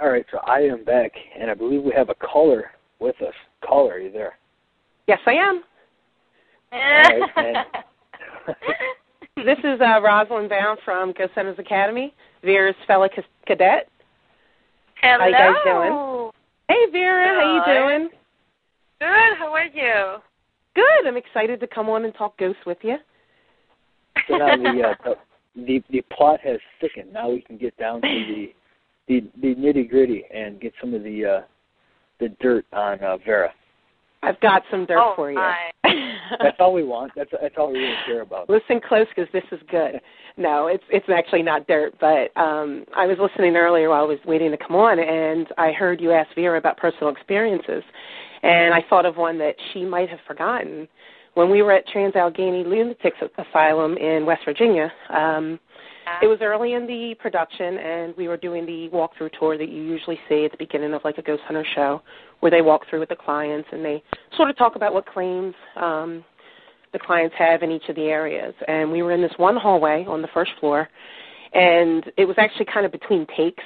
All right, so I am back, and I believe we have a caller with us. Caller, are you there? Yes, I am. All right, and this is Rosalyn Bown from Ghost Hunters Academy, Vera's fellow cadet. Hello. How you guys doing? Hey, Vera. How you doing? Good. How are you? Good. I'm excited to come on and talk ghosts with you. So now the plot has thickened. Now we can get down to the nitty-gritty and get some of the dirt on Vera. I've got some dirt for you. That's all we want. That's all we really care about. Listen close, because this is good. No, it's actually not dirt, but I was listening earlier while I was waiting to come on, and I heard you ask Vera about personal experiences, and I thought of one that she might have forgotten. When we were at Trans-Allegheny Lunatic Asylum in West Virginia, it was early in the production, and we were doing the walkthrough tour that you usually see at the beginning of like a Ghost Hunter show, where they walk through with the clients and they sort of talk about what claims the clients have in each of the areas. And we were in this one hallway on the first floor, and it was actually kind of between takes.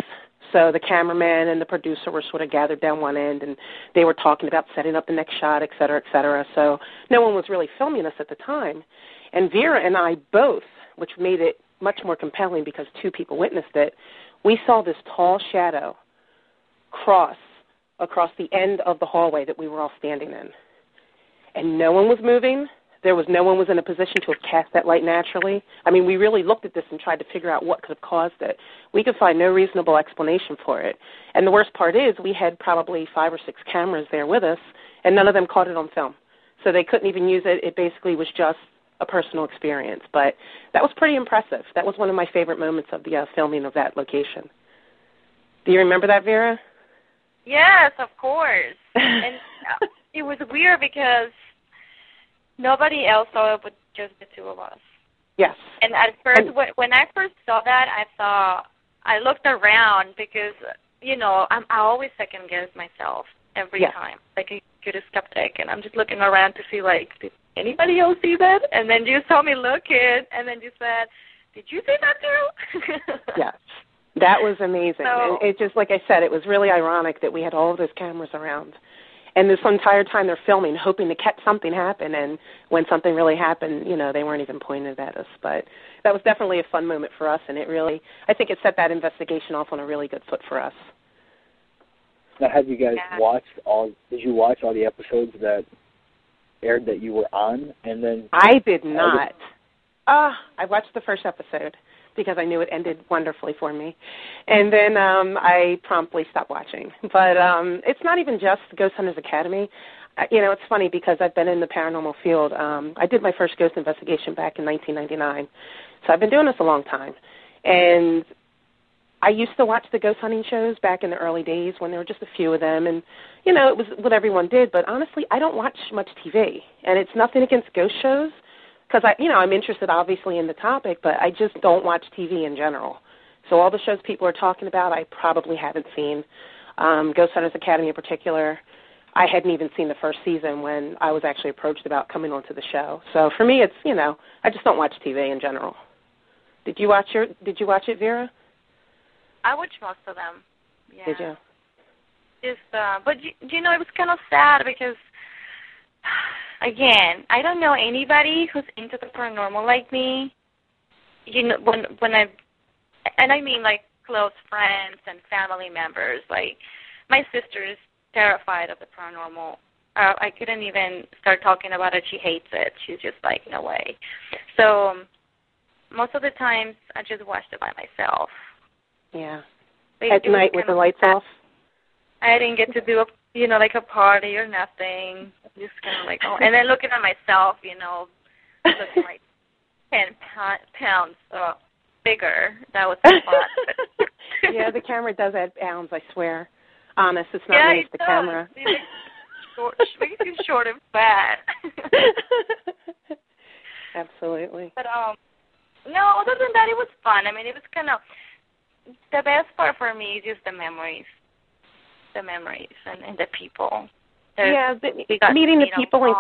So the cameraman and the producer were sort of gathered down one end, and they were talking about setting up the next shot, et cetera, et cetera. So no one was really filming us at the time. And Vera and I both, which made it much more compelling because two people witnessed it, we saw this tall shadow cross across the end of the hallway that we were all standing in. And no one was moving. No one was in a position to have cast that light naturally. I mean, we really looked at this and tried to figure out what could have caused it. We could find no reasonable explanation for it. And the worst part is we had probably 5 or 6 cameras there with us, and none of them caught it on film. So they couldn't even use it. It basically was just a personal experience. But that was pretty impressive. That was one of my favorite moments of the filming of that location. Do you remember that, Vera? Yes, of course. And it was weird because nobody else saw it but just the two of us. Yes. And at first, when I first saw that, I looked around because, I always second guess myself every time. Like a good skeptic. And I'm just looking around to see, did anybody else see that? And then you saw me looking, and then you said, did you see that too? Yes. That was amazing. So, it just, like I said, it was really ironic that we had all of those cameras around. And this entire time they're filming, hoping to catch something happen, and when something really happened, they weren't even pointed at us. But that was definitely a fun moment for us, and I think it set that investigation off on a really good foot for us. Now, have you guys did you watch all the episodes that aired that you were on? And then I did not. I watched the first episode because I knew it ended wonderfully for me. And then I promptly stopped watching. But it's not even just Ghost Hunters Academy. It's funny because I've been in the paranormal field. I did my first ghost investigation back in 1999. So I've been doing this a long time. And I used to watch the ghost hunting shows back in the early days when there were just a few of them. And, it was what everyone did. But honestly, I don't watch much TV. And it's nothing against ghost shows, because I'm interested obviously in the topic, but I just don't watch TV in general. So all the shows people are talking about, I probably haven't seen. Ghost Hunters Academy in particular, I hadn't even seen the first season when I was actually approached about coming onto the show. So for me, it's I just don't watch TV in general. Did you watch it, Vera? I watched most of them. Yeah. Did you? But it was kind of sad because, again, I don't know anybody who's into the paranormal like me. I mean close friends and family members. Like, my sister is terrified of the paranormal. I couldn't even start talking about it. She hates it. She's just like, no way. So most of the times I just watched it by myself. Yeah. At night with the lights off? I didn't get to do a party or nothing. Just kind of and then looking at myself, looking like 10 pounds bigger. That was fun. Yeah, the camera does add pounds, I swear. Honest, it's not me, it's the camera. Makes you short and fat. Absolutely. But, no, other than that, it was fun. I mean, it was kind of, the best part for me is just the memories. The memories and the people. Meeting the people and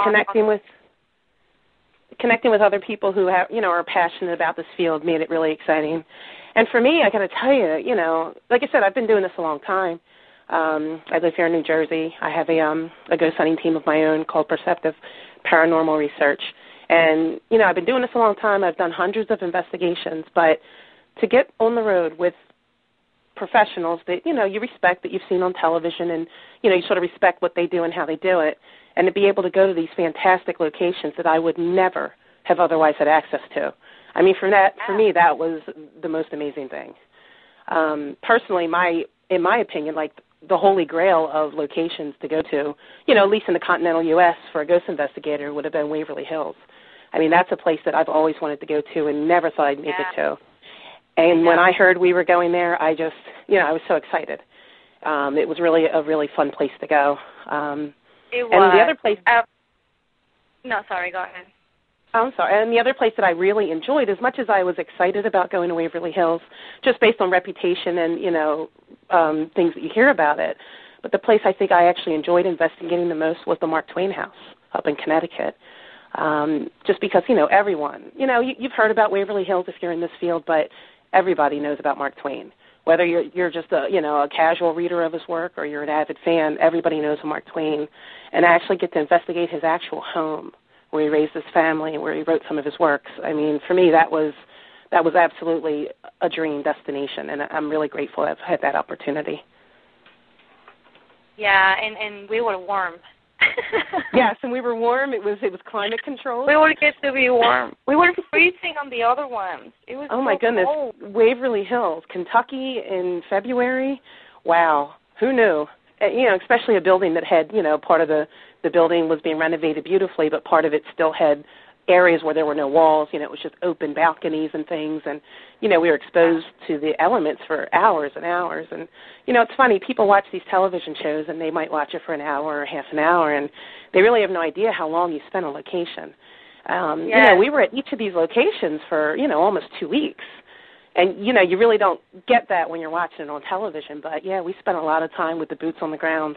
connecting with other people who have, are passionate about this field made it really exciting. And for me, I got to tell you, like I said, I've been doing this a long time. I live here in New Jersey. I have a ghost hunting team of my own called Perceptive Paranormal Research. And, I've been doing this a long time. I've done hundreds of investigations. But to get on the road with professionals that, you respect, that you've seen on television, and, you sort of respect what they do and how they do it, and to be able to go to these fantastic locations that I would never have otherwise had access to. I mean, for me, that was the most amazing thing. Personally, in my opinion, like the holy grail of locations to go to, at least in the continental U.S. for a ghost investigator would have been Waverly Hills. I mean, that's a place that I've always wanted to go to and never thought I'd make it to. And when I heard we were going there, I just, I was so excited. It was really a really fun place to go. It was. And the other place... no, sorry, go ahead. I'm sorry. And the other place that I really enjoyed, as much as I was excited about going to Waverly Hills, just based on reputation and, things that you hear about it, but the place I think I actually enjoyed investigating the most was the Mark Twain House up in Connecticut. Just because, everyone, you've heard about Waverly Hills if you're in this field, but everybody knows about Mark Twain. Whether you're just a casual reader of his work or you're an avid fan, everybody knows of Mark Twain. And I actually get to investigate his actual home, where he raised his family and where he wrote some of his works. I mean, for me, that was absolutely a dream destination, and I'm really grateful I've had that opportunity. Yeah, and we were warm. Yes, and we were warm. It was climate controlled. We were get to be warm. We were freezing on the other ones. It was my goodness, cold. Waverly Hills, Kentucky in February. Wow, who knew? Especially a building that had, part of the building was being renovated beautifully, but part of it still had areas where there were no walls. It was just open balconies and things, and we were exposed to the elements for hours and hours. And it's funny, people watch these television shows and they might watch it for an hour or half an hour, and they really have no idea how long you spend on location. We were at each of these locations for almost 2 weeks, and you really don't get that when you're watching it on television. But yeah, we spent a lot of time with the boots on the ground,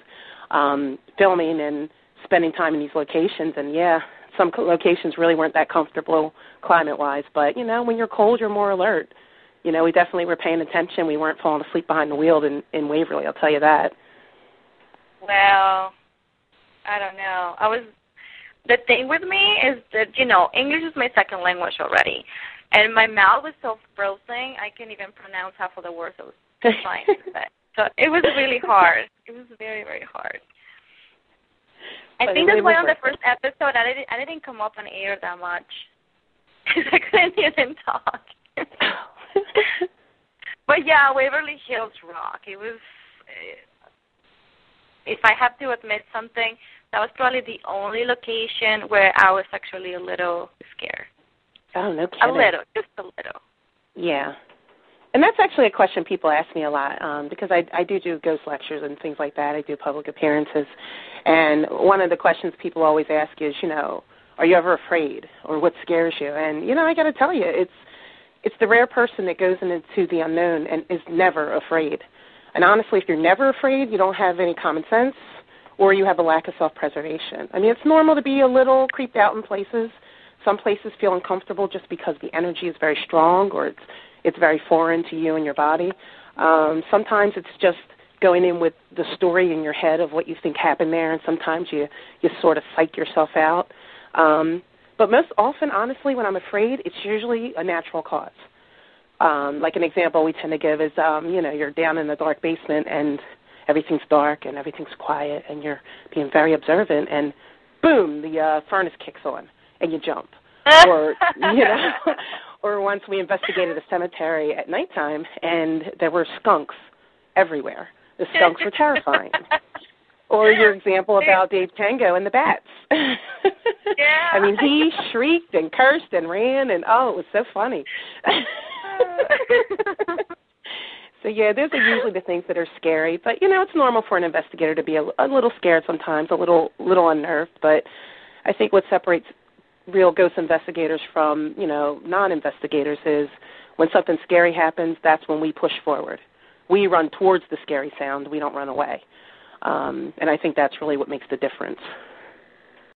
filming and spending time in these locations. And yeah, some locations really weren't that comfortable climate-wise, but, when you're cold, you're more alert. We definitely were paying attention. We weren't falling asleep behind the wheel in Waverly, I'll tell you that. Well, I don't know. The thing with me is that, English is my second language already, and my mouth was so frozen, I can't even pronounce half of the words I was trying to say. So it was really hard. It was very, very hard. I think that's why on the first episode I didn't come up on air that much. I couldn't even talk. But yeah, Waverly Hills rock. It was, if I have to admit something, that was probably the only location where I was actually a little scared. Oh, no kidding. A little, just a little. Yeah. And that's actually a question people ask me a lot, because I do ghost lectures and things like that. I do public appearances. And one of the questions people always ask is, are you ever afraid, or what scares you? And, I got to tell you, it's the rare person that goes into the unknown and is never afraid. And honestly, if you're never afraid, you don't have any common sense, or you have a lack of self-preservation. I mean, it's normal to be a little creeped out in places. Some places feel uncomfortable just because the energy is very strong, or it's very foreign to you and your body. Sometimes it's just going in with the story in your head of what you think happened there, and sometimes you sort of psych yourself out. But most often, honestly, when I'm afraid, it's usually a natural cause. Like an example we tend to give is, you're down in the dark basement and everything's dark and everything's quiet and you're being very observant, and boom, the furnace kicks on and you jump. Or, or once we investigated a cemetery at nighttime and there were skunks everywhere. The skunks were terrifying. Or your example about Dave Tango and the bats. Yeah. I mean, he shrieked and cursed and ran, and, it was so funny. So, yeah, those are usually the things that are scary. But, it's normal for an investigator to be a little scared sometimes, a little unnerved. But I think what separates real ghost investigators from, non-investigators is when something scary happens, that's when we push forward. We run towards the scary sound. We don't run away. And I think that's really what makes the difference.